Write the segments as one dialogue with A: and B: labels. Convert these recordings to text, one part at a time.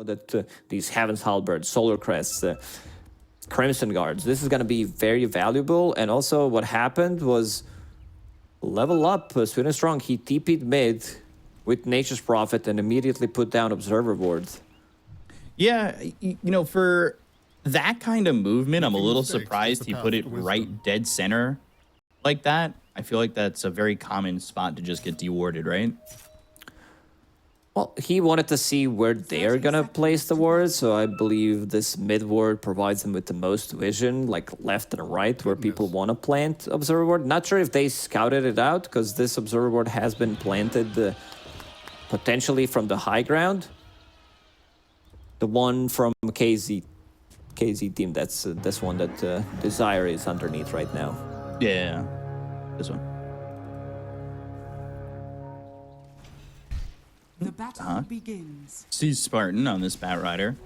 A: that these Heaven's Halberd, Solar Crests, Crimson Guards, this is going to be very valuable. And also what happened was level up Sweden Strong. He TP'd mid with Nature's Prophet and immediately put down Observer Wards.
B: Yeah, you know, for that kind of movement, I'm a little surprised he put it right dead center like that. I feel like that's a very common spot to just get dewarded, right?
A: Well, he wanted to see where they're going to place the wards, so I believe this mid ward provides them with the most vision, like left and right, where people want to plant Observer Ward. Not sure if they scouted it out, because this Observer Ward has been planted potentially from the high ground. The one from KZ team, that's this one that Desire is underneath right now.
B: Yeah, this one.
C: The battle begins.
B: See Spartan on this Bat Rider.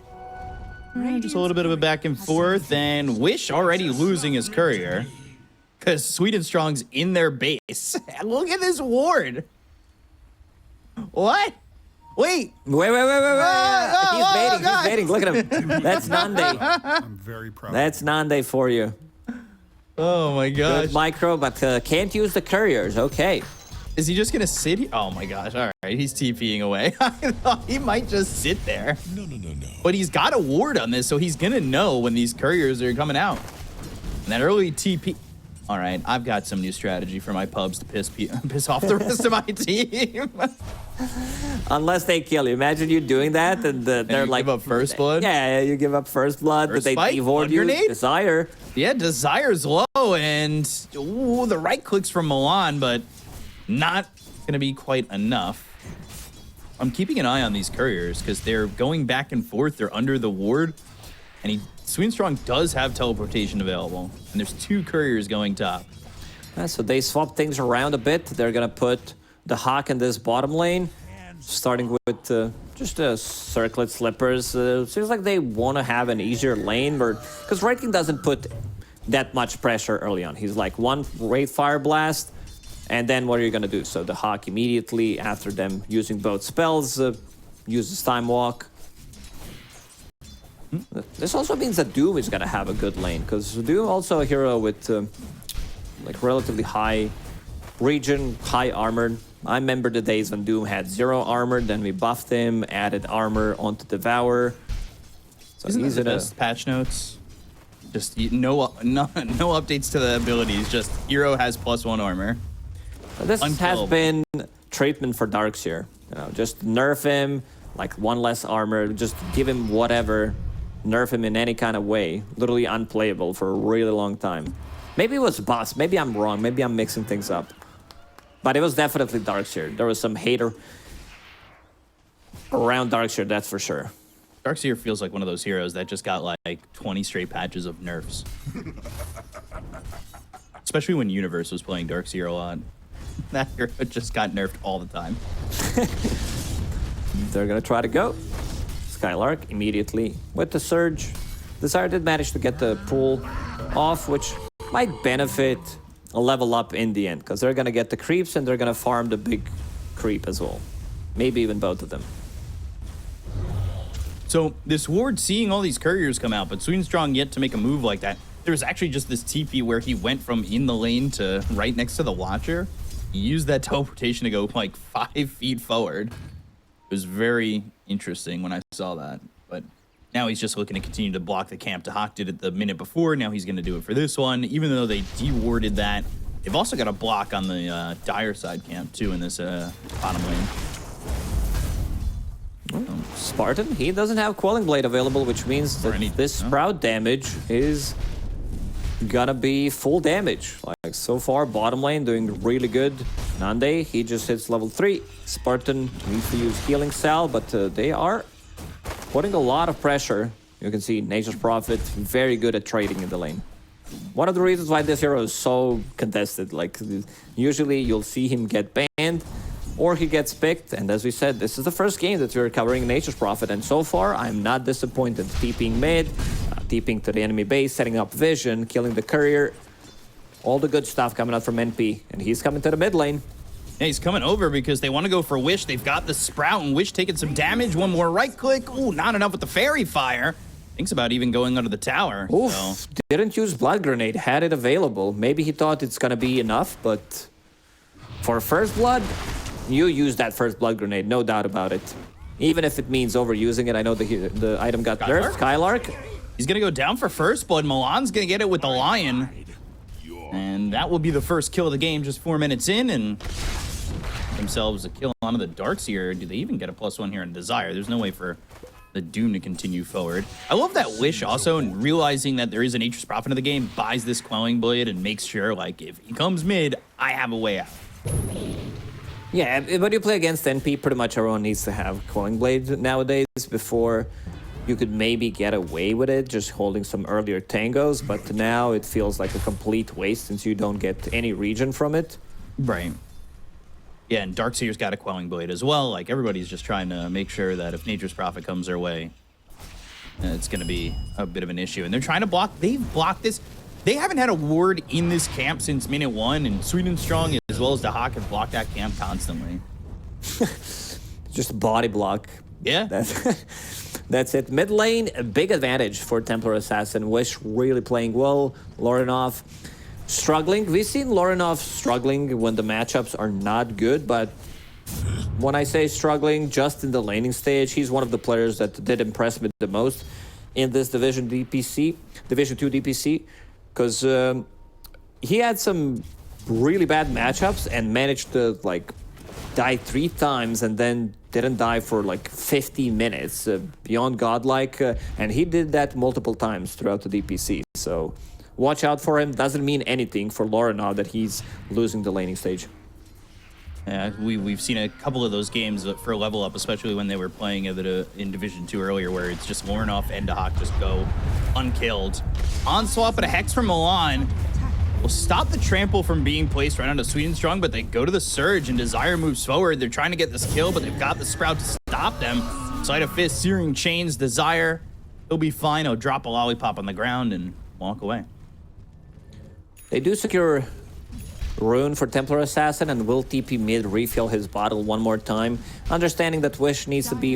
B: Just a little bit of a back and forth, and Wish already losing his courier because Sweden Strong's in their base. Look at this ward. What? Wait.
A: He's baiting. Look at him. That's Nande.
D: I'm very proud.
A: That's Nande for you.
B: Oh my gosh.
A: Good micro, but can't use the couriers. Okay.
B: Is he just gonna sit here? Oh my gosh. All right, he's TPing away. I thought he might just sit there.
D: No.
B: But he's got a ward on this, so he's gonna know when these couriers are coming out. And that early TP. All right, I've got some new strategy for my pubs to piss off the rest of my team.
A: Unless they kill you. Imagine you doing that, and they're like,
B: give up first blood.
A: Yeah, you give up first blood, but they devoured you. Desire.
B: Yeah, Desire's low, and ooh, the right clicks from Milan, but not gonna be quite enough. I'm keeping an eye on these couriers because they're going back and forth. They're under the ward, and Sweden Strong does have teleportation available, and there's 2 couriers going top.
A: Yeah, so they swap things around a bit. They're gonna put the Hawk in this bottom lane, starting with just circlet slippers. Seems like they want to have an easier lane, because Red King doesn't put that much pressure early on. He's like one Wraith Fire Blast, and then what are you gonna do? So the Hawk immediately after them using both spells uses Time Walk. This also means that Doom is gonna have a good lane, because Doom also a hero with like relatively high region, high armor. I remember the days when Doom had 0 armor, then we buffed him, added armor onto Devour. So
B: Isn't that the best patch notes? Just no updates to the abilities, just hero has +1 armor.
A: This has been treatment for Darkseer. You know, just nerf him, like 1 less armor, just give him whatever, nerf him in any kind of way. Literally unplayable for a really long time. Maybe it was boss, maybe I'm wrong, maybe I'm mixing things up. But it was definitely Darkseer. There was some hater around Darkseer, that's for sure.
B: Darkseer feels like one of those heroes that just got like 20 straight patches of nerfs. Especially when Universe was playing Darkseer a lot. That hero just got nerfed all the time.
A: They're gonna try to go. Skylark immediately with the Surge. Desire did manage to get the pull off, which might benefit a level up in the end, because they're gonna get the creeps and they're gonna farm the big creep as well. Maybe even both of them.
B: So this ward seeing all these couriers come out, but Sweden Strong yet to make a move like that. There was actually just this TP where he went from in the lane to right next to the Watcher. He used that teleportation to go like 5 feet forward. It was very interesting when I saw that. But now he's just looking to continue to block the camp. Hawk did it the minute before. Now he's going to do it for this one. Even though they dewarded that, they've also got a block on the Dire side camp too in this bottom lane.
A: Spartan, he doesn't have Quelling Blade available, which means that this Sprout damage is gonna be full damage. Like so far, bottom lane doing really good. Nande, he just hits level 3. Spartan needs to use Healing Cell, but they are putting a lot of pressure. You can see Nature's Prophet very good at trading in the lane. One of the reasons why this hero is so contested, like usually you'll see him get banned or he gets picked, and as we said, this is the first game that we're covering Nature's Prophet, and so far I'm not disappointed. TPing mid, TPing to the enemy base, setting up vision, killing the courier, all the good stuff coming out from NP, and he's coming to the mid lane.
B: Yeah, he's coming over because they want to go for Wish. They've got the Sprout, and Wish taking some damage. One more right click. Ooh, not enough with the Fairy Fire. Thinks about even going under the tower.
A: Oof,
B: so.
A: didn't use Blood Grenade, had it available. Maybe he thought it's gonna be enough, but for First Blood, you use that First Blood Grenade, no doubt about it. Even if it means overusing it. I know the item got nerfed. Skylark.
B: He's gonna go down for First Blood. Milan's gonna get it with the Lion. And that will be the first kill of the game, just 4 minutes in, and themselves a kill onto the Darkseer. Do they even get a +1 here in Desire? There's no way for the Doom to continue forward. I love that Wish also, and realizing that there is a Nature's Prophet in the game, buys this Quelling Blade and makes sure, like, if he comes mid, I have a way out.
A: Yeah, when you play against NP, pretty much everyone needs to have Quelling Blade nowadays before you could maybe get away with it, just holding some earlier tangos, but now it feels like a complete waste since you don't get any regen from it.
B: Right. Yeah, and Darkseer's got a Quelling Blade as well. Like, everybody's just trying to make sure that if Nature's Prophet comes their way, it's going to be a bit of an issue. And they're trying to block. They've blocked this. They haven't had a ward in this camp since minute 1, and Sweet and Strong, as well as the Hawk, have blocked that camp constantly.
A: Just a body block.
B: Yeah.
A: That's it. Mid lane, a big advantage for Templar Assassin. Wish really playing well. Lorinov struggling. We've seen Lorinov struggling when the matchups are not good, but when I say struggling, just in the laning stage, he's one of the players that did impress me the most in this Division 2 DPC, because he had some really bad matchups and managed to, like, die 3 times and then didn't die for like 50 minutes, beyond godlike, and he did that multiple times throughout the DPC. So watch out for him. Doesn't mean anything for Laura now that he's losing the laning stage.
B: Yeah, we've seen a couple of those games for level up, especially when they were playing in Division 2 earlier, where it's just Lorinov and Dahak just go unkilled. Onslaught, but a Hex from Milan will stop the trample from being placed right onto Sweet and Strong, but they go to the Surge, and Desire moves forward. They're trying to get this kill, but they've got the Sprout to stop them. Sleight of Fist, Searing Chains, Desire. He'll be fine. He'll drop a lollipop on the ground and walk away.
A: They do secure Rune for Templar Assassin and will TP mid, refill his bottle one more time. Understanding that Wish needs to be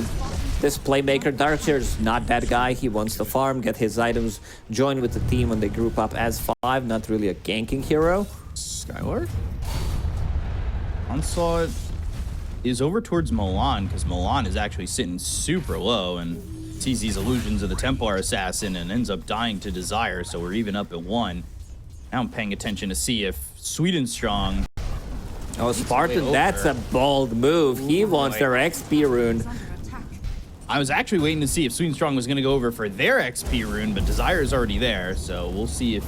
A: this playmaker. Darkseer's not that guy. He wants to farm, get his items, join with the team when they group up as 5. Not really a ganking hero.
B: Skyward? Onslaught is over towards Milan, because Milan is actually sitting super low and sees these illusions of the Templar Assassin and ends up dying to Desire, so we're even up at 1. Now I'm paying attention to see if Sweet and Strong...
A: Oh, Spartan, that's a bold move. He wants their XP rune.
B: I was actually waiting to see if Sweet and Strong was going to go over for their XP rune, but Desire is already there, so we'll see if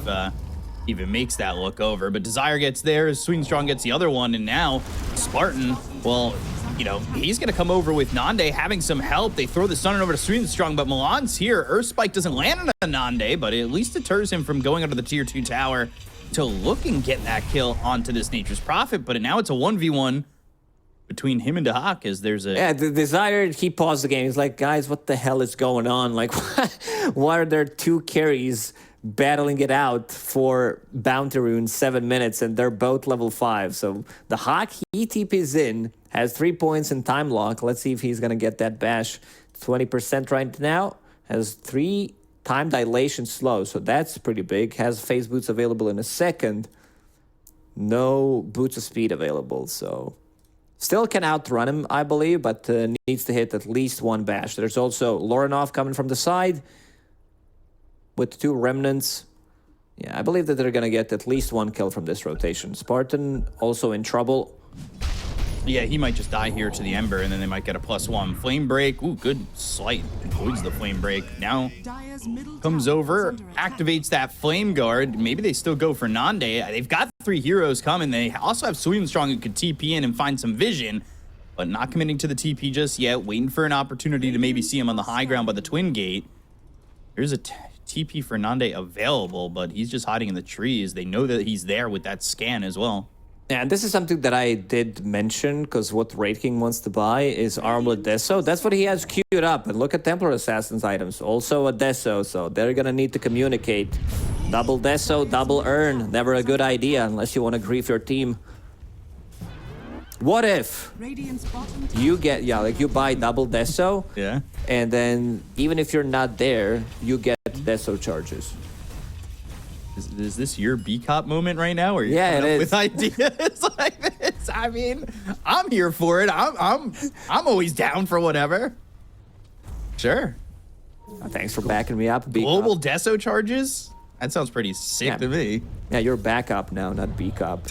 B: even makes that look over. But Desire gets theirs, Sweet and Strong gets the other one, and now Spartan, well, you know, he's going to come over with Nande having some help. They throw the Stunner over to Sweet and Strong, but Milan's here. Earth Spike doesn't land on a Nande, but it at least deters him from going under the tier 2 tower to look and get that kill onto this Nature's Prophet. But now it's a 1v1 between him and Dahak, as there's a...
A: Yeah, the Desire, he paused the game. He's like, guys, what the hell is going on? Like, why are there 2 carries battling it out for Bounty Rune 7 minutes, and they're both level 5? So the Hawk, he TP's in, has 3 points in time lock. Let's see if he's going to get that bash. 20% right now, has 3 time dilation slow, so that's pretty big. Has phase boots available in a second. No boots of speed available, so... Still can outrun him, I believe, but needs to hit at least 1 bash. There's also Lorinov coming from the side with 2 remnants. Yeah, I believe that they're going to get at least 1 kill from this rotation. Spartan also in trouble.
B: Yeah, he might just die here to the Ember, and then they might get a +1. Flame Break, ooh, good slight. Avoids the Flame Break. Now comes over, activates that Flame Guard. Maybe they still go for Nande. They've got 3 heroes coming. They also have Sweet and Strong who could TP in and find some vision, but not committing to the TP just yet. Waiting for an opportunity to maybe see him on the high ground by the Twin Gate. There's a TP for Nande available, but he's just hiding in the trees. They know that he's there with that scan as well.
A: Yeah, and this is something that I did mention, because what Raid King wants to buy is Armored Deso. That's what he has queued up. And look at Templar Assassin's items. Also a Deso, so they're going to need to communicate. Double Deso, double earn. Never a good idea unless you want to grief your team. What if
C: Radiant's bottom tower
A: you get, like you buy double Deso,
B: Yeah.
A: and then even if you're not there, you get Deso charges.
B: Is this your B-Cop moment right now? Or you're
A: Yeah,
B: coming
A: it
B: up
A: is.
B: with ideas like this? I mean, I'm here for it. I'm always down for whatever. Sure.
A: Thanks for backing me up. B-Cop.
B: Global Deso charges? That sounds pretty sick
A: Yeah.
B: to me.
A: Yeah, you're backup now, not B-Cop.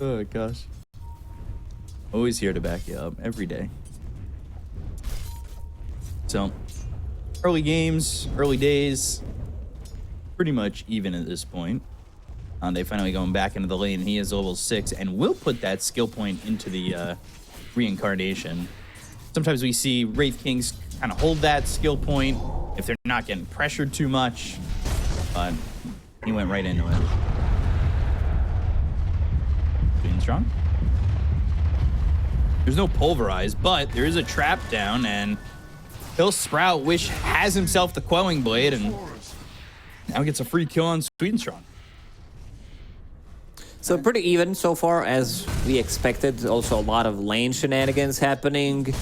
B: Oh gosh. Always here to back you up every day. So, early games, early days, pretty much even at this point. They finally going back into the lane. He is level 6 and will put that skill point into the reincarnation. Sometimes we see Wraith Kings kind of hold that skill point if they're not getting pressured too much, but he went right into it. Being strong. There's no pulverize, but there is a trap down, and he'll Sprout, which has himself the Quelling Blade, and now gets a free kill on Swedenstrong.
A: So pretty even so far as we expected. Also a lot of lane shenanigans happening.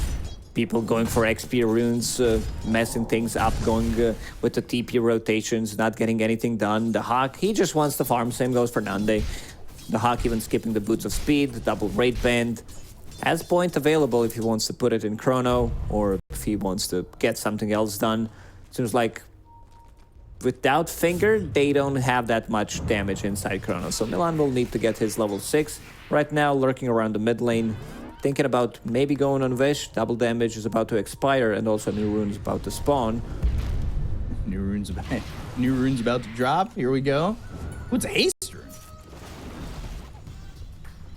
A: People going for XP runes, messing things up, going with the TP rotations, not getting anything done. The Hawk, he just wants to farm. Same goes for Nande. The Hawk even skipping the Boots of Speed, the double Raid Band. Has point available if he wants to put it in Chrono or if he wants to get something else done. Seems like without Finger, they don't have that much damage inside Chrono. So Milan will need to get his level 6. Right now, lurking around the mid lane. Thinking about maybe going on Vish. Double damage is about to expire and also new runes about to spawn.
B: New runes about to drop. Here we go. What's a haste rune?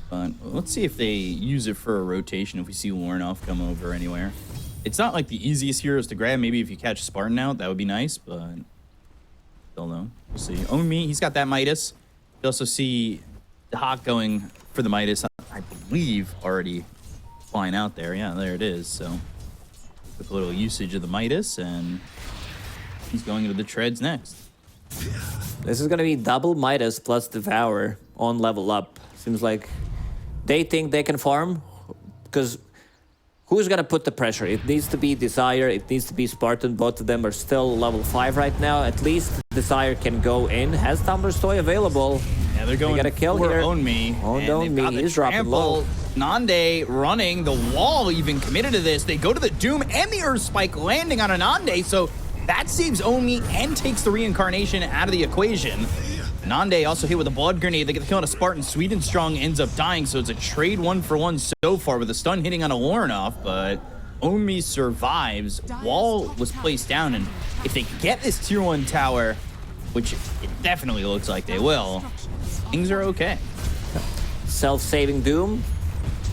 B: But let's see if they use it for a rotation. If we see Warnoff come over anywhere, it's not like the easiest heroes to grab. Maybe if you catch Spartan out, that would be nice. But still no. We'll see. Own Me, he's got that Midas. You also see the Hawk going for the Midas. I believe already flying out there. Yeah, there it is. So with a little usage of the Midas, and he's going into the treads next.
A: This is going to be double Midas plus Devour on level up. Seems like they think they can farm, because who's going to put the pressure? It needs to be Desire, it needs to be Spartan. Both of them are still level 5 right now. At least Desire can go in, has Thunderstoy available.
B: Yeah, they're going
A: They got a kill
B: for
A: here.
B: Own Me.
A: Own Me, he's dropping low.
B: Nande running, the wall even committed to this. They go to the Doom and the Earth Spike landing on a Nande, so that saves Own Me and takes the reincarnation out of the equation. Nande also hit with a blood grenade. They get the kill on a Spartan. Swedenstrong ends up dying, so it's a trade 1-for-1 so far with a stun hitting on a Lornoff, but Own Me survives. Wall was placed down, and if they get this tier 1 tower, which it definitely looks like they will, things are okay.
A: Self-saving Doom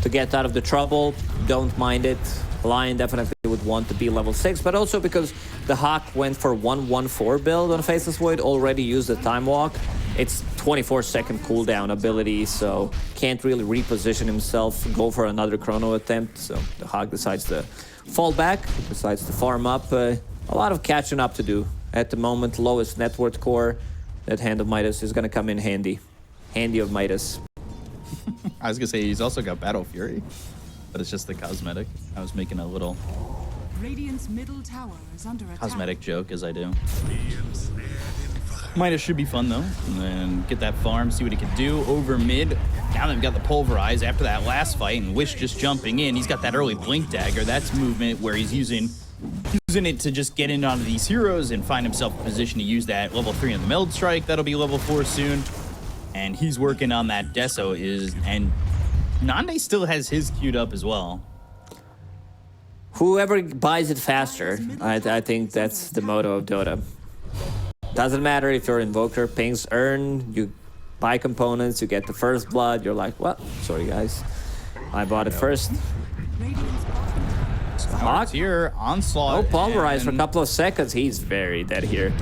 A: to get out of the trouble. Don't mind it. Lion definitely would want to be level 6, but also because the Hawk went for 1-1-4 build on Faceless Void, already used the Time Walk. It's 24-second cooldown ability, so can't really reposition himself, go for another Chrono attempt. So the Hawk decides to fall back, decides to farm up. A lot of catching up to do. At the moment, lowest net worth core. That Hand of Midas is going to come in handy. Handy of Midas.
B: I was gonna say he's also got Battle Fury, but it's just the cosmetic. I was making a little
C: Radiant's middle tower is under attack.
B: cosmetic joke as I do. Midas should be fun though, and then get that farm, see what he can do over mid. Now they've got the Pulverize after that last fight, and Wish just jumping in. He's got that early Blink Dagger. That's movement where he's using it to just get in onto these heroes and find himself in position to use that level 3 in the Meld Strike. That'll be level 4 soon. And he's working on that Deso and Nande still has his queued up as well.
A: Whoever buys it faster, I think that's the motto of Dota. Doesn't matter if you're Invoker, pings earn, you buy components, you get the first blood, you're like, well, sorry guys, I bought it first.
C: Radiant's bottom
A: Hawk
B: Here, Onslaught.
A: Oh, Pulverize for a couple of seconds, he's very dead here.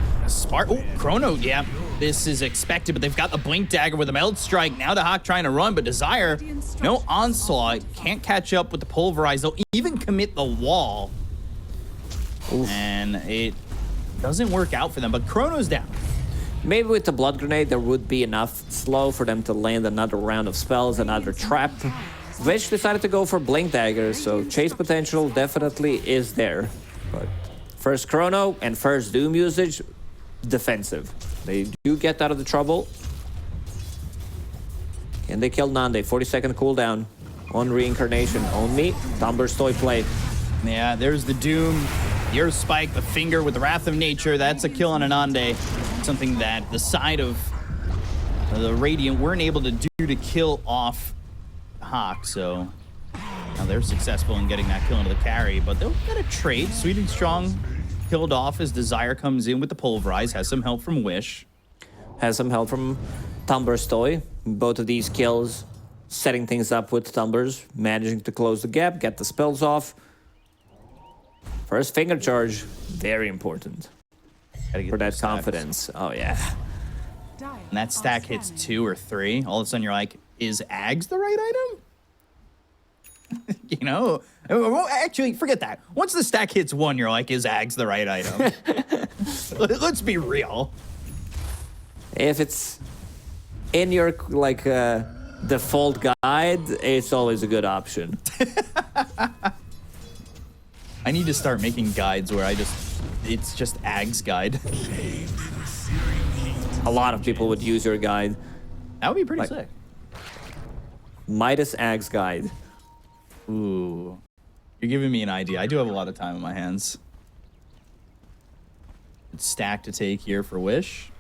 B: Oh, Chrono, yeah. This is expected, but they've got the Blink Dagger with the Meld Strike. Now the Hawk trying to run, but Desire, no Onslaught. Can't catch up with the Pulverize. They'll even commit the wall.
A: Oof.
B: And it doesn't work out for them, but Chrono's down.
A: Maybe with the Blood Grenade, there would be enough slow for them to land another round of spells, another trap. Wish decided to go for Blink Dagger, so chase potential definitely is there. But first Chrono and first Doom usage, defensive. They do get out of the trouble. And they kill Nande, 40-second cooldown on Reincarnation. On me, Thumberstoy play.
B: Yeah, there's the Doom. Your Spike, the finger with the Wrath of Nature. That's a kill on Anande. Something that the side of the Radiant weren't able to do to kill off Hawk. So now they're successful in getting that kill into the carry. But they'll get a trade. Sweet and Strong killed off as Desire comes in with the Pulverize. Has some help from Wish.
A: Has some help from Thumberstoy. Both of these kills setting things up with Thumbers. Managing to close the gap, get the spells off. First finger charge, very important for that confidence. Oh, yeah.
B: And that stack hits 2 or 3. All of a sudden, you're like, is Ags the right item? You know? Well, actually, forget that. Once the stack hits 1, you're like, is Ags the right item? Let's be real.
A: If it's in your, like, default guide, it's always a good option.
B: I need to start making guides where it's just Ag's guide.
A: A lot of people would use your guide.
B: That would be pretty sick.
A: Midas Ag's guide.
B: Ooh. You're giving me an idea. I do have a lot of time on my hands. It's stack to take here for Wish.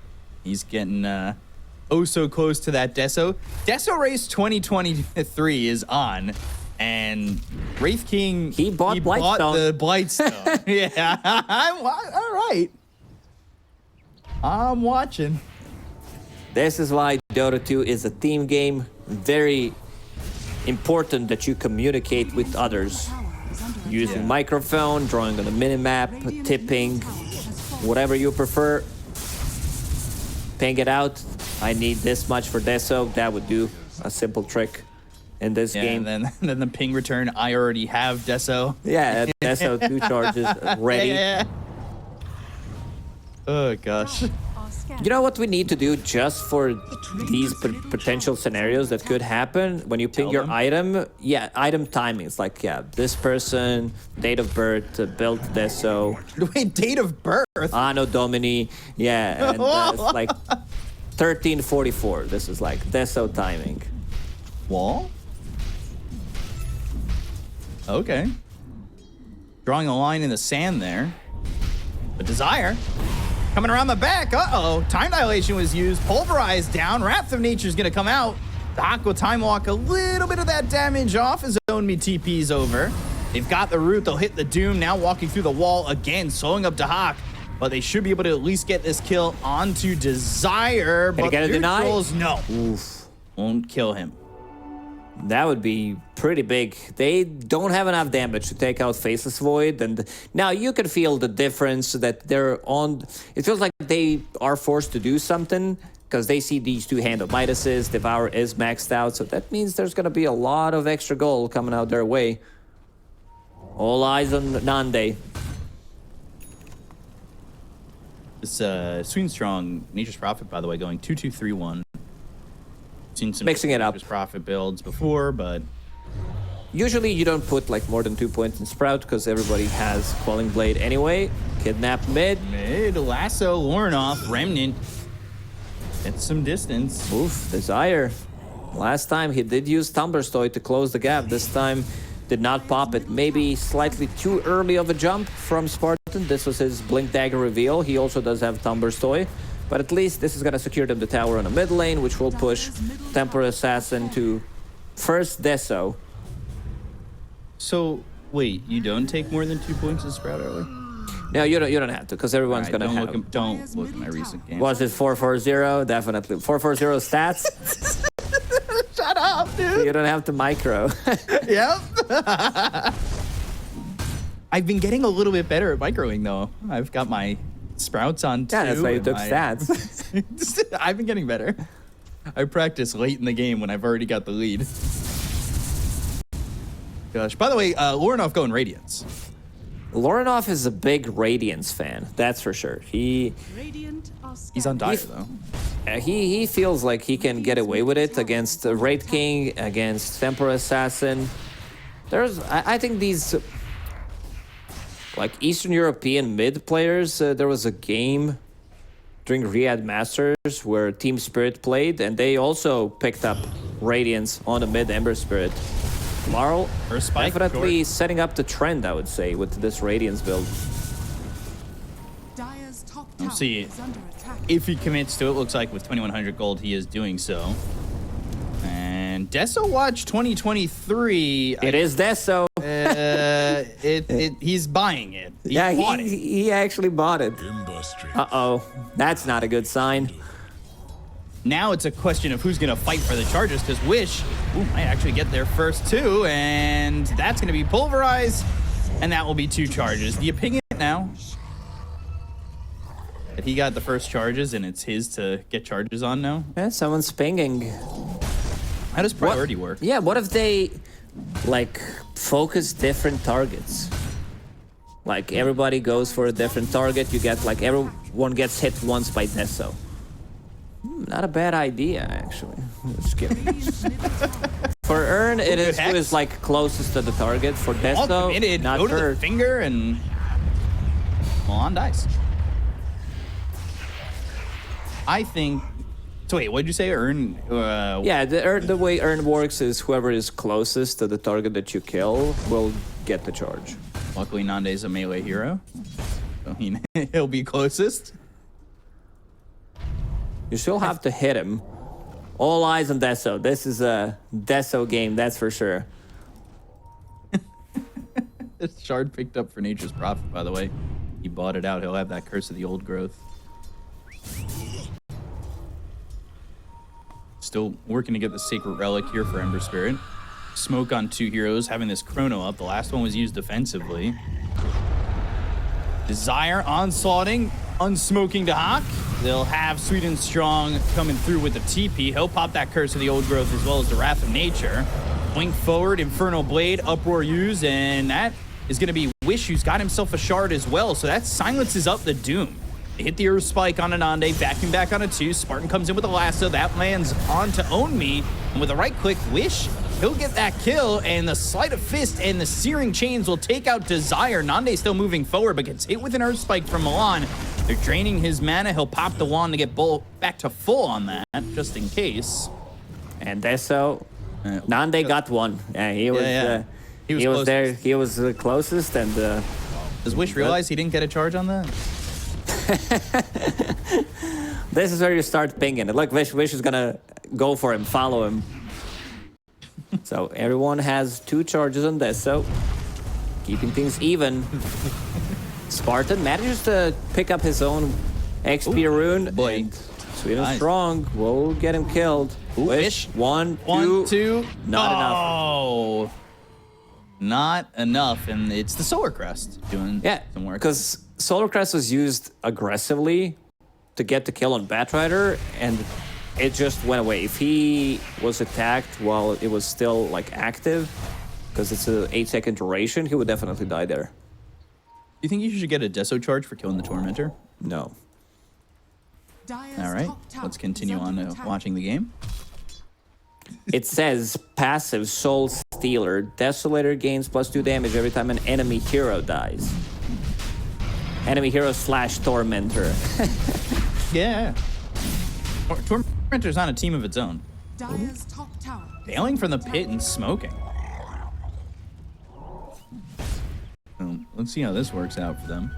B: He's getting oh so close to that Deso. Deso Race 2023 is on. And Wraith King,
A: he bought
B: the Blightstone. Yeah, all right. I'm watching.
A: This is why Dota 2 is a team game. Very important that you communicate with others. Using microphone, drawing on the minimap, tipping, whatever you prefer. Ping it out. I need this much for Deso. That would do a simple trick. In this game.
B: And then the ping return, I already have Deso.
A: Yeah, Deso 2 charges ready.
B: Yeah. Oh, gosh.
A: You know what we need to do just for these potential scenarios that could happen? When you ping your item, item timings. Like, this person, date of birth, build Deso.
B: Wait, date of birth?
A: Anno Domini. Yeah, and it's like 1344. This is like Deso timing.
B: Wall? Okay. Drawing a line in the sand there. But Desire coming around the back. Uh-oh. Time Dilation was used. Pulverized down. Wrath of Nature's going to come out. The Aqua Time Walk, a little bit of that damage off as Onmi TP's over. They've got the root. They'll hit the Doom. Now walking through the wall again, slowing up to Hawk. But they should be able to at least get this kill onto Desire.
A: Can he get a deny?
B: No.
A: Oof.
B: Won't kill him.
A: That would be pretty big. They don't have enough damage to take out Faceless Void, and now you can feel the difference that they're on. It feels like they are forced to do something because they see these two Hand of Midases. Devour is maxed out, so that means there's going to be a lot of extra gold coming out their way. All eyes on Nande.
B: This Sweet and Strong Nature's Prophet, by the way, going 2-2-3-1. Seen some
A: mixing it up.
B: Nature's Prophet builds before, but
A: usually you don't put like more than 2 points in Sprout because everybody has Quelling Blade anyway. Kidnap mid.
B: Lasso, Lornoff, Remnant. It's some distance.
A: Oof, Desire. Last time he did use Thumberstoy to close the gap. This time did not pop it. Maybe slightly too early of a jump from Spartan. This was his Blink Dagger reveal. He also does have Thumberstoy. But at least this is going to secure them the tower on the mid lane, which will push Temporal Assassin to first Deso.
B: So, wait, you don't take more than 2 points in Sprout early?
A: No, you don't have to, because everyone's
B: Right,
A: going to have...
B: don't look at my recent games.
A: Was it 440? Definitely. 440 stats?
B: Shut up, dude!
A: You don't have to micro.
B: Yep. I've been getting a little bit better at microing, though. I've got my Sprouts on too.
A: Yeah, that's why you took stats.
B: I've been getting better. I practice late in the game when I've already got the lead. Gosh. By the way, Lornoff going Radiance.
A: Lorinov is a big Radiance fan, that's for sure.
C: Radiant are
B: He's on
C: scanning.
B: dire, though.
A: He feels like he can get away with it against the Wraith King, against Temper Assassin. I think these like Eastern European mid players, there was a game during Riyadh Masters where Team Spirit played, and they also picked up Radiance on the mid Ember Spirit. Marl
B: First spike,
A: definitely
B: short.
A: setting up the trend, I would say, with this Radiance build.
C: Dire's top
B: We'll
C: tower
B: see.
C: is under attack.
B: If he commits to it, looks like with 2,100 gold, he is doing so. And Deso Watch 2023.
A: It is Deso.
B: He's buying it. He
A: Yeah,
B: bought it.
A: he actually bought it. Uh-oh. That's not a good sign.
B: Now it's a question of who's going to fight for the charges, because Wish might actually get there first too, and that's going to be Pulverize, and that will be 2 charges. Do you ping it now? That he got the first charges, and it's his to get charges on now?
A: Yeah, someone's pinging.
B: How does priority work?
A: Yeah, what if they, like, focus different targets? Like, everybody goes for a different target. You get, like, everyone gets hit once by Deso. Not a bad idea, actually. Just kidding.
C: Radiant's middle tower
A: For Ern, it is
B: Hex.
A: who is, like, closest to the target. For
B: All
A: Deso,
B: committed,
A: not
B: go to
A: her.
B: the finger, and on dice. I think. So wait, what did you say? Earn.
A: Yeah, the way Earn works is whoever is closest to the target that you kill will get the charge.
B: Luckily, Nande's a melee hero, so he'll be closest.
A: You still have to hit him. All eyes on Deso. This is a Deso game, that's for sure.
B: This shard picked up for Nature's Prophet, by the way. He bought it out. He'll have that Curse of the Old Growth. Still working to get the Sacred Relic here for Ember Spirit. Smoke on 2 heroes, having this Chrono up. The last one was used defensively. Desire onslaughting, unsmoking to Hawk. They'll have Sweet and Strong coming through with the TP. He'll pop that Curse of the Old Growth as well as the Wrath of Nature. Blink forward, Infernal Blade, Uproar used, and that is going to be Wish, who's got himself a shard as well. So that silences up the Doom. They hit the Earth Spike on Anande, vacuum back on a 2. Spartan comes in with a lasso. That lands on to Own Me. And with a right click, Wish, he'll get that kill. And the Sleight of Fist and the Searing Chains will take out Desire. Nande still moving forward, but gets hit with an Earth Spike from Milan. They're draining his mana. He'll pop the wand to get back to full on that, just in case.
A: And Deso, Nande got one. Yeah, he was.
B: Yeah.
A: He was
B: closest.
A: there. He was the closest, and
B: Does Wish realize he didn't get a charge on that?
A: this is where you start pinging it. Look, Wish is gonna go for him, follow him. So everyone has 2 charges on Deso, keeping things even. Spartan manages to pick up his own XP rune.
B: boy.
A: And Sweet and
B: Nice.
A: Strong will get him killed.
B: Wish.
A: 1,
B: 1, 2.
A: Not enough.
B: Oh, not enough. And it's the Solar Crest doing some work.
A: because Solar Crest was used aggressively to get the kill on Batrider, and it just went away. If he was attacked while it was still like active, because it's a 8-second duration, he would definitely die there.
B: Do you think you should get a Deso charge for killing the Tormentor?
A: No.
C: Dire's
B: All right,
C: top tower
B: let's continue
C: is
B: on
C: under
B: to
C: attack.
B: watching the game.
A: It says passive Soul Stealer. Desolator gains +2 damage every time an enemy hero dies. Enemy hero / Tormentor.
B: Yeah. Tormentor's on a team of its own.
C: Dire's top tower.
B: Bailing from the pit and smoking. Let's see how this works out for them.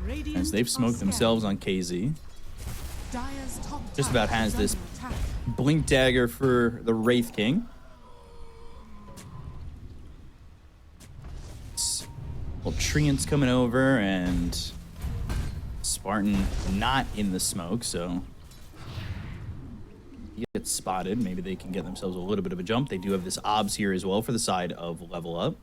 C: Radiant
B: As they've
C: are
B: smoked
C: scanning.
B: themselves on KZ.
C: Dire's top
B: Just
C: tower
B: about has
C: is
B: this
C: under attack.
B: Blink Dagger for the Wraith King. Well, Treant's coming over, and Spartan not in the smoke, so he gets spotted. Maybe they can get themselves a little bit of a jump. They do have this OBS here as well for the side of level up.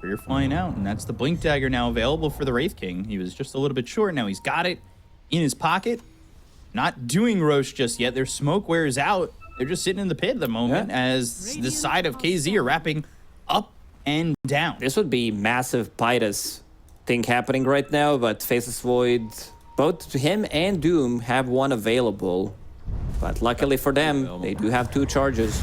B: You're flying out, and that's the Blink Dagger now available for the Wraith King. He was just a little bit short. Now he's got it in his pocket. Not doing Roche just yet. Their smoke wears out. They're just sitting in the pit at the moment as the side of KZ are wrapping up and down.
A: This would be massive Pytus thing happening right now, but Faceless Void, both him and Doom have one available. But luckily for them, they do have 2 charges.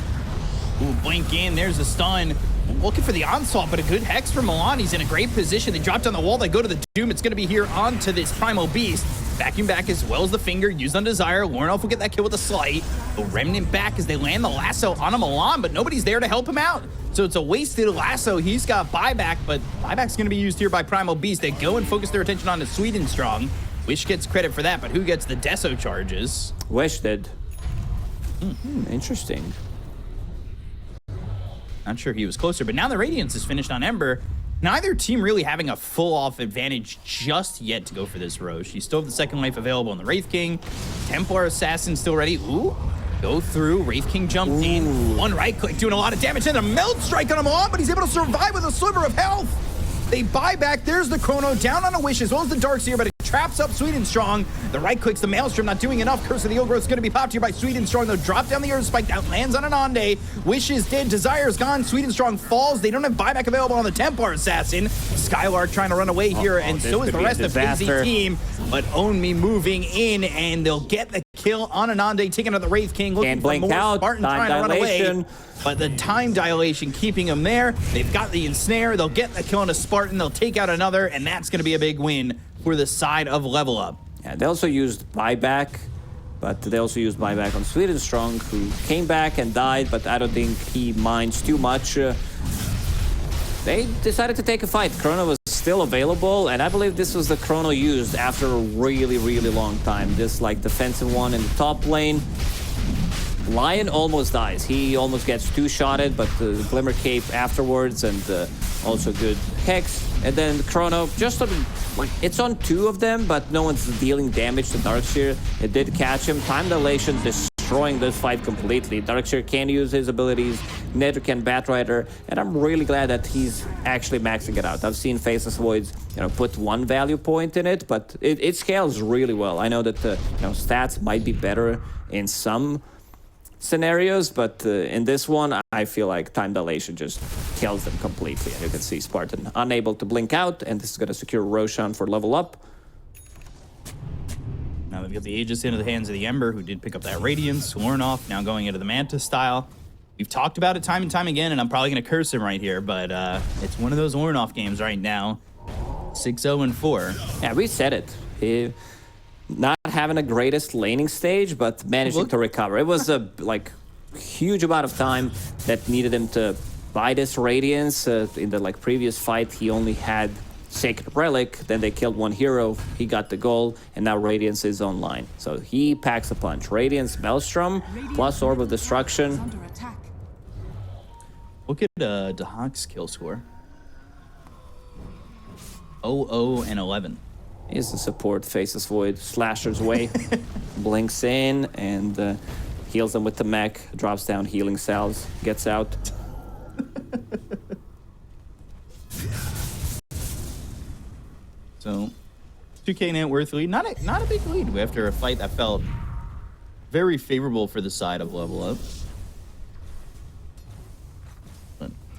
B: Ooh, blink in, there's a stun. Looking for the onslaught, but a good hex from Milan. He's in a great position. They drop down the wall, they go to the Doom. It's going to be here onto this Primal Beast. Vacuum back as well as the finger, used on Desire. Lornoff will get that kill with a slight. The Remnant back as they land the lasso on a Milan, but nobody's there to help him out. So it's a wasted lasso. He's got buyback, but buyback's going to be used here by Primal Beast. They go and focus their attention on the Sweden Strong. Wish gets credit for that, but who gets the Deso charges?
A: Wish did. Interesting.
B: Not sure he was closer, but now the Radiance is finished on Ember. Neither team really having a full-off advantage just yet to go for this Roche. You still have the second life available on the Wraith King. Templar Assassin still ready. Ooh, go through. Wraith King jumped in. One right click doing a lot of damage. And a Melt Strike on him on, but he's able to survive with a sliver of health. They buy back. There's the Chrono down on a Wish as well as the Darkseer, but it traps up Sweden Strong. The right clicks the Maelstrom, not doing enough. Curse of the Old is going to be popped here by Sweden Strong. They'll drop down the Earth Spike, down lands on an Onde. Wish is dead. Desire's gone. Sweden Strong falls. They don't have buyback available on the Templar Assassin. Skylark trying to run away here, and so is the rest of the team. But Own Me moving in, and they'll get the kill on an Onde, taking out the Wraith King, looking for more. Spartan trying to run away. But the time dilation keeping them there. They've got the ensnare. They'll get the kill on a Spartan. They'll take out another, and that's going to be a big win for the side of Level Up.
A: Yeah, they also used buyback, but they also used buyback on Sweden Strong, who came back and died, but I don't think he minds too much. They decided to take a fight. Chrono was still available, and I believe this was the Chrono used after a really, really long time. This like defensive one in the top lane. Lion almost dies. He almost gets 2-shotted, but the Glimmer Cape afterwards, and also good Hex. And then Chrono, just it's on 2 of them, but no one's dealing damage to Darkseer. It did catch him. Time dilation destroying this fight completely. Darkseer can use his abilities, Nether can Batrider, and I'm really glad that he's actually maxing it out. I've seen Faceless Voids, put 1 value point in it, but it scales really well. I know that stats might be better in some scenarios, but in this one, I feel like time dilation just kills them completely. And you can see Spartan unable to blink out, and this is going to secure Roshan for Level Up.
B: Now they've got the Aegis into the hands of the Ember, who did pick up that Radiance. Lornoff now going into the Manta style. We've talked about it time and time again, and I'm probably going to curse him right here, but it's one of those Lornoff games right now. 6-0-4.
A: Yeah, we said it. Not having the greatest laning stage, but managing to recover. It was a huge amount of time that needed him to buy this Radiance. In the previous fight, he only had Sacred Relic. Then they killed 1 hero. He got the goal, and now Radiance is online. So he packs a punch. Radiance, Maelstrom, plus Orb of Destruction.
B: Look at Dahak's kill score. 0-0-11.
A: Is the support, Faceless Void, Slasher's way, blinks in and heals them with the mech, drops down healing cells, gets out.
B: So, 2K net worth lead, not a big lead after a fight that felt very favorable for the side of Level Up.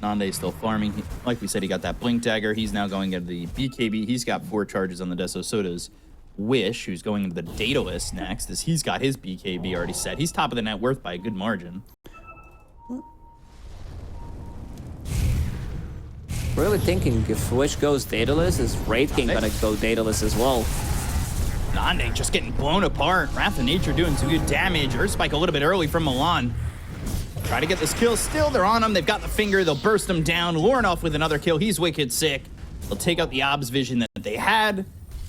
B: Nande still farming. Like we said, he got that Blink Dagger. He's now going into the BKB. He's got 4 charges on the Deso. So does Wish, who's going into the Daedalus next, as he's got his BKB already set. He's top of the net worth by a good margin.
A: Really thinking if Wish goes Daedalus, is Wraith King gonna go Daedalus as well?
B: Nande just getting blown apart. Wrath of Nature doing some good damage. Earth Spike a little bit early from Milan. Try to get this kill. Still, they're on him. They've got the finger. They'll burst him down. Lornoff with another kill. He's wicked sick. They'll take out the Obs vision that they had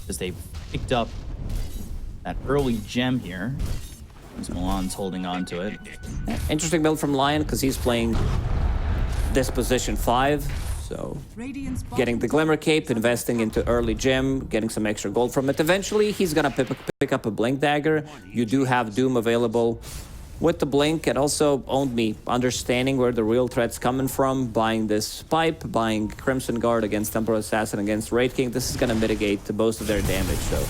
B: as they picked up that early gem here. As Milan's holding on to it.
A: Interesting build from Lion because he's playing this position 5. So getting the Glimmer Cape, investing into early gem, getting some extra gold from it. Eventually, he's going to pick up a Blink Dagger. You do have Doom available with the Blink, and also Owned Me, understanding where the real threat's coming from, buying this Pipe, buying Crimson Guard against Templar Assassin, against Wraith King. This is going to mitigate most of their damage, so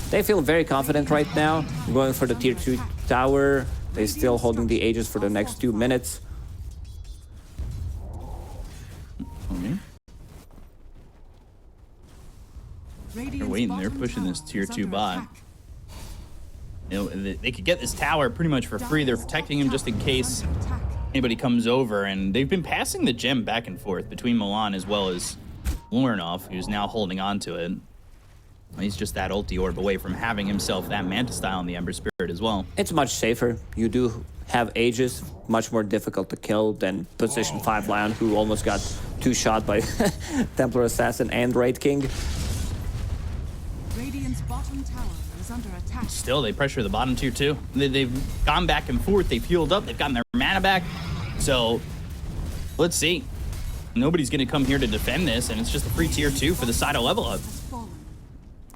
A: they feel very confident right now. Going for the tier 2 tower. They're still holding the Aegis for the next 2 minutes.
B: Okay.
C: Radiant's
B: waiting. They're
C: bottom
B: pushing this
C: tower
B: tier
C: is
B: 2
C: under
B: bot.
C: attack.
B: You know, they could get this tower pretty much for free. They're protecting him just in case
C: Under attack.
B: anybody comes over, and they've been passing the gem back and forth between Milan as well as Lorinov, who's now holding on to it. He's just that ulti orb away from having himself that Manta style in the Ember Spirit as well.
A: It's much safer. You do have Aegis, much more difficult to kill than position 5 Lion, who almost got 2-shot by Templar Assassin and Raid King.
C: Radiant's bottom tower is under attack.
B: Still, they pressure the bottom tier 2. They've gone back and forth. They've healed up. They've gotten their mana back. So, let's see. Nobody's going to come here to defend this, and it's just a free tier 2 for the side of level up.
C: Has fallen.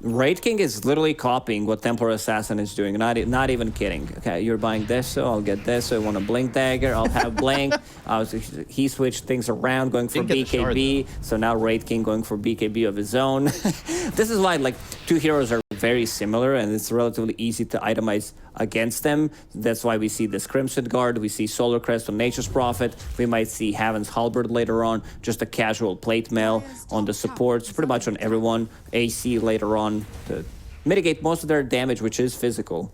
A: Raid King is literally copying what Templar Assassin is doing. Not even kidding. Okay, you're buying this, so I'll get this. So I want a Blink Dagger. I'll have Blink. He switched things around, going for
B: Didn't get the shard,
A: BKB. So now Raid King going for BKB of his own. This is why, like, two heroes are very similar, and it's relatively easy to itemize against them. That's why we see this Crimson Guard, we see Solar Crest on Nature's Prophet, we might see Haven's Halberd later on, just a casual plate mail on the supports, pretty much on everyone, AC later on to mitigate most of their damage, which is physical.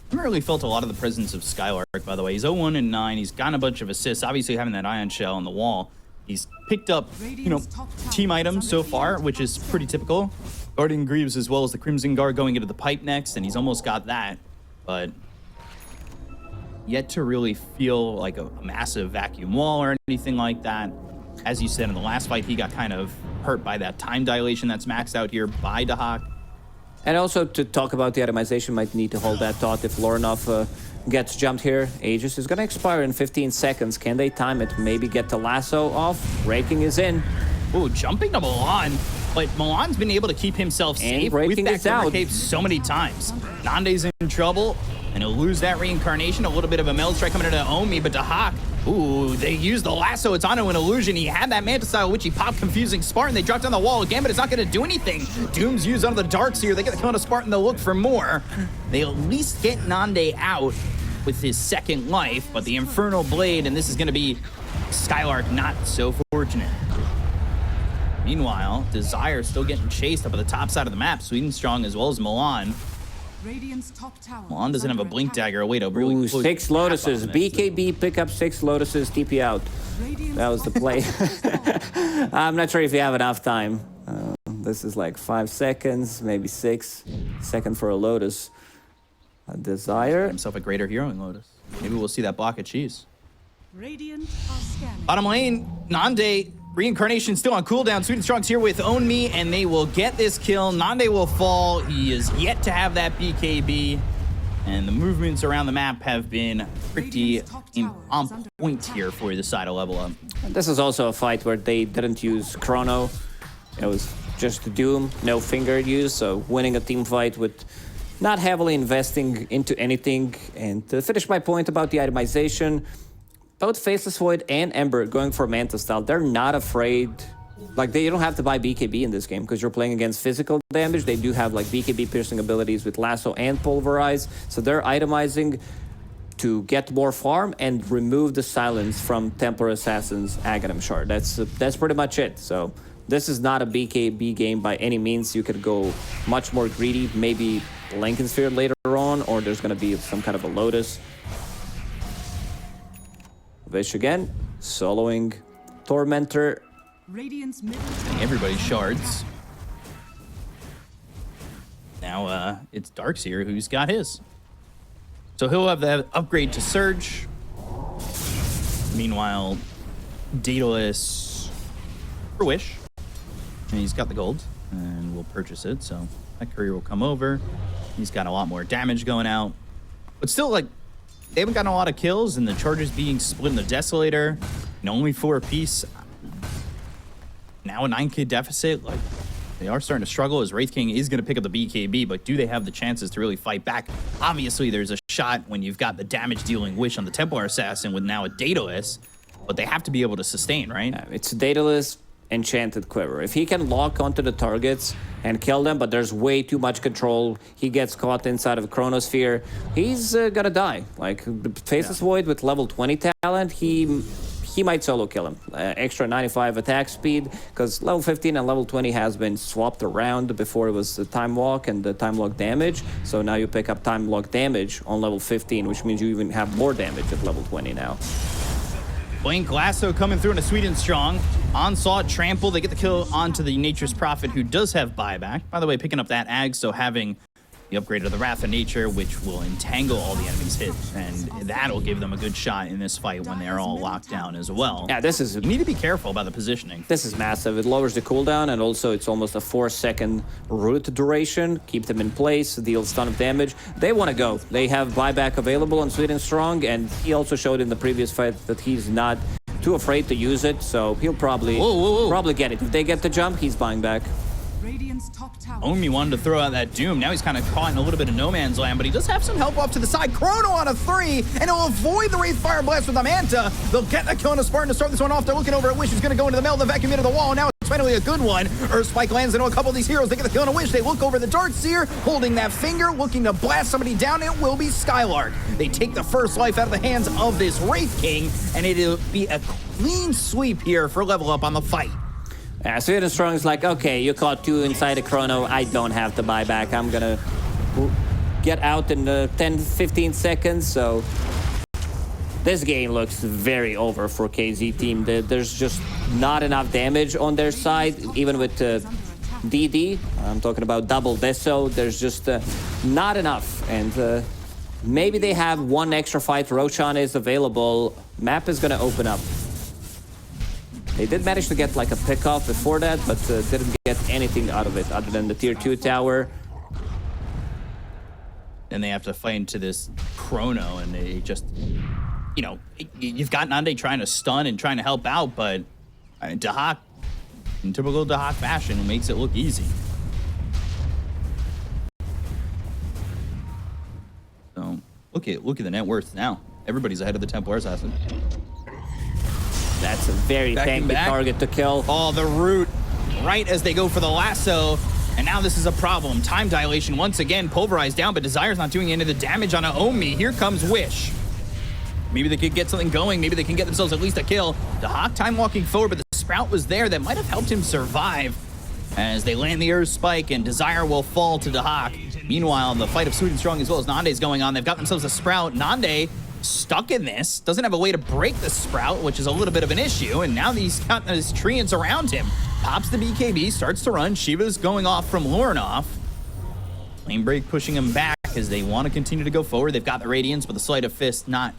B: I haven't really felt a lot of the presence of Skylark, by the way. He's 0-1 and 9. He's gotten a bunch of assists, obviously having that Ion Shell on the wall. He's picked up, you know, team items so far, which is pretty typical. Guardian Greaves as well as the Crimson Guard going into the pipe next, and he's almost got that. But yet to really feel like a massive vacuum wall or anything like that. As you said, in the last fight, he got kind of hurt by that time dilation that's maxed out here by Dahak.
A: And also to talk about the itemization, might need to hold that thought if Lorinov gets jumped here. Aegis is going to expire in 15 seconds. Can they time it? Maybe get the lasso off. Raking is in.
B: Ooh, jumping to Milan. But Milan's been able to keep himself safe with
A: Raking
B: that
A: is out.
B: cape so many times. Nande's in trouble, and he'll lose that reincarnation. A little bit of a meld strike coming into Omi, but Dahak, ooh, they used the lasso. It's onto an illusion. He had that Manta style, which he popped confusing Spartan. They dropped on the wall again, but it's not going to do anything. Doom's used onto the darks here. They get the kill on a Spartan. They'll look for more. They at least get Nande out with his second life, but the Infernal Blade, and this is going to be Skylark not so fortunate. Meanwhile, Desire still getting chased up at the top side of the map. Sweden Strong as well as Milan.
C: Radiant's top tower.
B: Milan doesn't have a Blink
C: attack.
B: Dagger. Wait, a really
A: Ooh,
B: close
A: 6
B: gap
A: Lotuses.
B: on this.
A: BKB, pick up 6 Lotuses, TP out.
C: Radiant's
A: That was the
C: bottom
A: play.
C: tower has fallen.
A: I'm not sure if you have enough time. This is like 5 seconds, maybe 6. Second for a Lotus. A Desire.
B: Himself a greater hero in Lotus. Maybe we'll see that block of cheese.
C: Radiant are scanning.
B: Bottom lane, Nande, reincarnation still on cooldown. Sweden Strong's here with Own Me, and they will get this kill. Nande will fall. He is yet to have that BKB. And the movements around the map have been pretty on point here for the side of level up.
A: This is also a fight where they didn't use Chrono. It was just Doom, no finger use, so winning a team fight with not heavily investing into anything. And to finish my point about the itemization, both Faceless Void and Ember going for Manta style, they're not afraid. Like, they don't have to buy BKB in this game because you're playing against physical damage. They do have, like, BKB piercing abilities with Lasso and Pulverize. So they're itemizing to get more farm and remove the silence from Templar Assassin's Aghanim Shard. That's pretty much it. So this is not a BKB game by any means. You could go much more greedy, maybe Lincoln Sphere later on, or there's going to be some kind of a Lotus. Vish again, soloing Tormentor.
C: Radiant's middle
B: Everybody's shards. Now it's Darks here who's got his. So he'll have that upgrade to Surge. Meanwhile, Daedalus for Wish. And he's got the gold, and we'll purchase it. So that courier will come over. He's got a lot more damage going out. But still, like, they haven't gotten a lot of kills, and the charges being split in the Desolator, and only 4 apiece. Now a 9k deficit, like, they are starting to struggle as Wraith King is going to pick up the BKB, but do they have the chances to really fight back? Obviously, there's a shot when you've got the damage-dealing Wish on the Templar Assassin with now a Daedalus, but they have to be able to sustain, right?
A: It's Daedalus, Enchanted Quiver. If he can lock onto the targets and kill them, but there's way too much control, he gets caught inside of Chronosphere, he's gonna die. Like, Faceless Void with level 20 talent, he he might solo kill him. Extra 95 attack speed, because level 15 and level 20 has been swapped around. Before it was the time walk and the time lock damage, so now you pick up time lock damage on level 15, which means you even have more damage at level 20 now.
B: Blink Lasso coming through into Sweet and Strong. Onslaught, Trample, they get the kill onto the Nature's Prophet, who does have buyback. By the way, picking up that Ag, so having the upgrade of the Wrath of Nature, which will entangle all the enemies' hits, and that'll give them a good shot in this fight when they're all locked down as well.
A: Yeah, this is...
B: You need to be careful about the positioning.
A: This is massive. It lowers the cooldown, and also it's almost a 4-second root duration. Keep them in place, deals ton of damage. They want to go. They have buyback available on Sweet and Strong, and he also showed in the previous fight that he's not too afraid to use it, so he'll probably probably get it. If they get the jump, he's buying back.
C: Radiant's top tower.
B: Omi wanted to throw out that Doom. Now he's kind of caught in a little bit of no man's land, but he does have some help off to the side. Chrono on a 3, and he'll avoid the Wraith Fire Blast with the Manta. They'll get the kill on a Spartan to start this one off. They're looking over at Wish, who's going to go into the middle, the vacuum into the wall. Now it's finally a good one. Earth Spike lands into a couple of these heroes. They get the kill on a Wish. They look over the Darkseer, holding that finger, looking to blast somebody down. It will be Skylark. They take the first life out of the hands of this Wraith King, and it'll be a clean sweep here for level up on the fight.
A: Yeah, Sweet and Strong is like, okay, you caught 2 inside a Chrono. I don't have to buy back. I'm gonna get out in 10-15 seconds. So this game looks very over for KZ team. There's just not enough damage on their side, even with DD. I'm talking about double Deso. There's just not enough. And maybe they have one extra fight. Roshan is available. Map is gonna open up. They did manage to get like a pick-off before that, but didn't get anything out of it other than the tier 2 tower.
B: And they have to fight into this Chrono, and they just, you know, you've got Nande trying to stun and trying to help out, but Dahak, in typical Dahak fashion, makes it look easy. So look at the net worth now. Everybody's ahead of the Templar Assassin.
A: That's a very tanky target to kill.
B: Oh, the root right as they go for the lasso. And now this is a problem. Time dilation once again pulverized down, but Desire's not doing any of the damage on Naomi. Here comes Wish. Maybe they could get something going. Maybe they can get themselves at least a kill. The Hawk time walking forward, but the Sprout was there that might have helped him survive as they land the Earth Spike, and Desire will fall to the Hawk. Meanwhile, the fight of Sweet and Strong as well as Nande is going on. They've got themselves a Sprout. Nande stuck in this, doesn't have a way to break the Sprout, which is a little bit of an issue, and now he's got his treants around him. Pops the BKB, starts to run. Shiva's going off from Lornoff. Lane break pushing him back as they want to continue to go forward. They've got the Radiance, but the Sleight of Fist not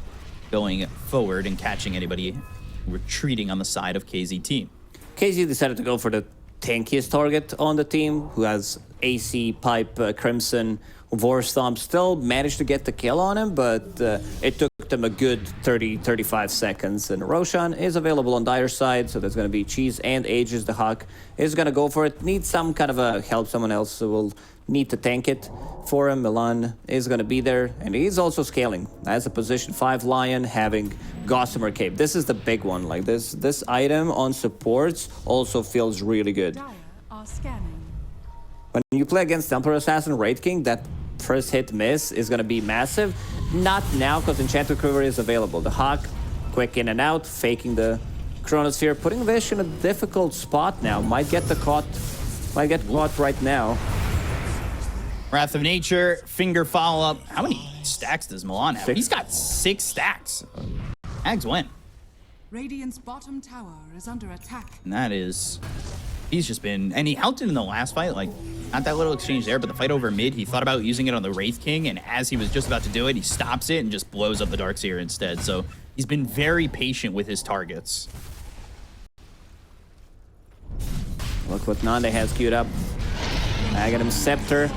B: going forward and catching anybody retreating on the side of KZ team.
A: KZ decided to go for the tankiest target on the team, who has AC, Pipe, Crimson, War Stomp. Still managed to get the kill on him, but it took them a good 30-35 seconds. And Roshan is available on Dire side, so there's going to be Cheese and Aegis. The Hawk is going to go for it. Needs some kind of a help. Someone else will need to tank it for him. Milan is going to be there, and he's also scaling as a position 5 Lion, having Gossamer Cape. This is the big one. Like this item on supports also feels really good.
C: Dire are scanning.
A: When you play against Templar Assassin Raid King, that first hit miss is going to be massive. Not now, because Enchanted Quiver is available. The Hawk, quick in and out, faking the Chronosphere, putting Vish in a difficult spot now. Might get caught right now.
B: Wrath of Nature, finger follow-up. How many stacks does Milan have?
A: 6.
B: He's got 6 stacks. Ags win.
C: Radiant's bottom tower is under attack.
B: And that is... He's just been... And he helped him in the last fight. Like, not that little exchange there, but the fight over mid, he thought about using it on the Wraith King, and as he was just about to do it, he stops it and just blows up the Darkseer instead. So he's been very patient with his targets.
A: Look what Nande has queued up. Aghanim Scepter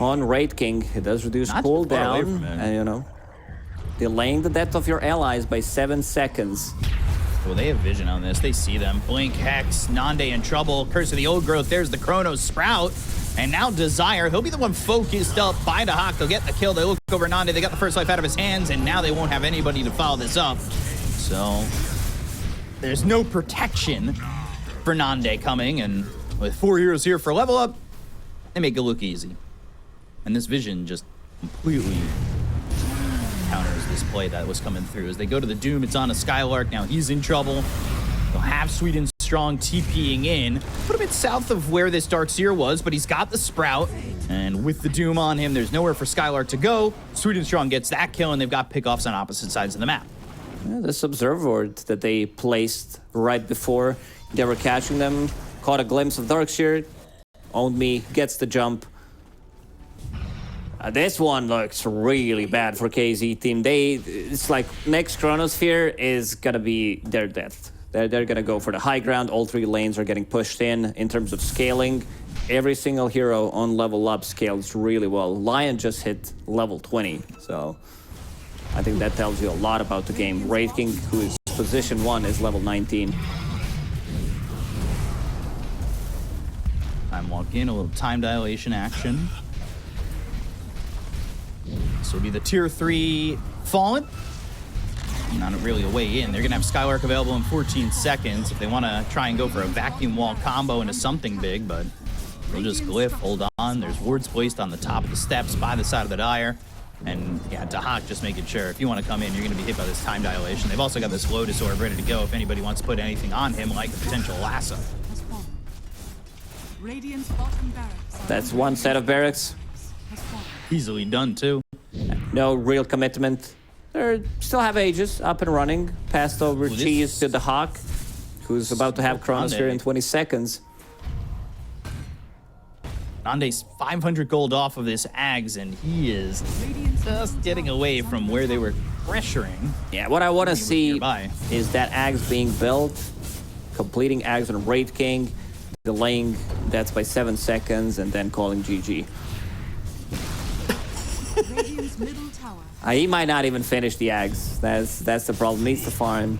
A: on Raid King. It does reduce cooldown, and you know, delaying the death of your allies by 7 seconds.
B: Well, they have vision on this. They see them. Blink, Hex, Nande in trouble. Curse of the Old Growth. There's the Chrono Sprout. And now Desire. He'll be the one focused up by the Hawk. They'll get the kill. They look over Nande. They got the first life out of his hands, and now they won't have anybody to follow this up. So there's no protection for Nande coming, and with 4 heroes here for level up, they make it look easy. And this vision just completely counters this play that was coming through. As they go to the Doom, it's on a Skylark. Now he's in trouble. They'll have Sweet and Strong TPing in. A little bit south of where this Darkseer was, but he's got the Sprout. And with the Doom on him, there's nowhere for Skylark to go. Sweet and Strong gets that kill, and they've got pickoffs on opposite sides of the map.
A: Yeah, this observer ward that they placed right before they were catching them, caught a glimpse of Darkseer, owned me, gets the jump. This one looks really bad for KZ team. It's like next Chronosphere is gonna be their death. They're gonna go for the high ground. All three lanes are getting pushed in terms of scaling. Every single hero on level up scales really well. Lion just hit level 20, so I think that tells you a lot about the game. Wraith King, who is position 1, is level 19.
B: Time walk in, a little time dilation action. This will be the tier 3 Fallen. Not really a way in. They're going to have Skylark available in 14 seconds if they want to try and go for a vacuum wall combo into something big, but they'll just glyph, hold on. There's wards placed on the top of the steps by the side of the Dire. And yeah, Dahak just making sure if you want to come in, you're going to be hit by this time dilation. They've also got this Lotus Orb ready to go if anybody wants to put anything on him, like a potential lasso.
C: Radiant's bottom barracks.
A: That's one set of barracks.
B: Easily done, too.
A: No real commitment. They still have Aegis up and running. Passed over Cheese to the Hawk, who's about to have Chronosphere in 20 seconds.
B: Nande's 500 gold off of this Ags, and he is just getting away from where they were pressuring.
A: Yeah, what I want to see
B: nearby
A: is that Ags being built, completing Ags on Wraith King, delaying deaths by 7 seconds, and then calling GG.
C: Radiant's middle tower.
A: He might not even finish the Ags. That's the problem. Needs to farm.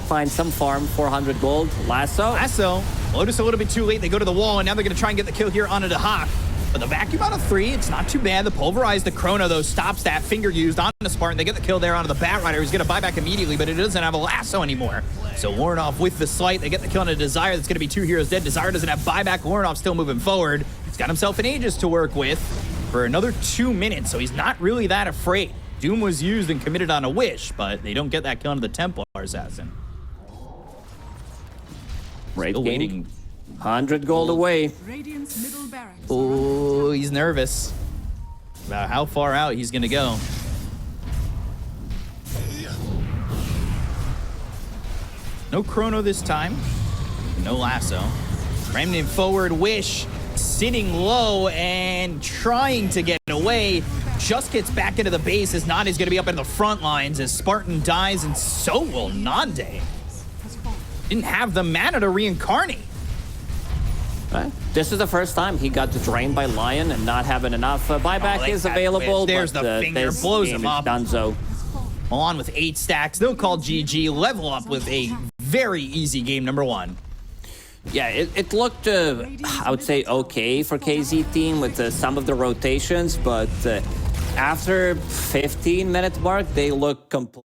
A: Find some farm, 400 gold. Lasso.
B: Lotus a little bit too late. They go to the wall, and now they're going to try and get the kill here onto the Hawk. But the vacuum out of 3, it's not too bad. The Pulverize, the Chrono, though, stops that. Finger used on the Spartan. They get the kill there onto the Batrider, who's going to buy back immediately, but it doesn't have a lasso anymore. So Warnoff with the Slight. They get the kill on a Desire. That's going to be 2 heroes dead. Desire doesn't have buyback. Warnoff still moving forward. He's got himself an Aegis to work with for another 2 minutes, so he's not really that afraid. Doom was used and committed on a Wish, but they don't get that kill onto the Templar Assassin.
A: Wraith
B: Still
A: King,
B: waiting.
A: 100 gold away.
C: Radiant's middle barracks.
B: Oh, he's nervous about how far out he's gonna go. No Chrono this time. No lasso. Remnant forward, Wish sitting low and trying to get away. Just gets back into the base as Nande's gonna be up in the front lines as Spartan dies, and so will Nande. Didn't have the mana to reincarnate.
A: Right. This is the first time he got drained by Lion and not having enough. Buyback is available,
B: There's
A: but
B: the finger,
A: this
B: blows
A: game
B: him up.
A: is donezo.
B: On with 8 stacks. They'll call GG. Level up with a very easy game number 1.
A: Yeah, it looked, I would say, okay for KZ team with some of the rotations, but after 15-minute mark, they look completely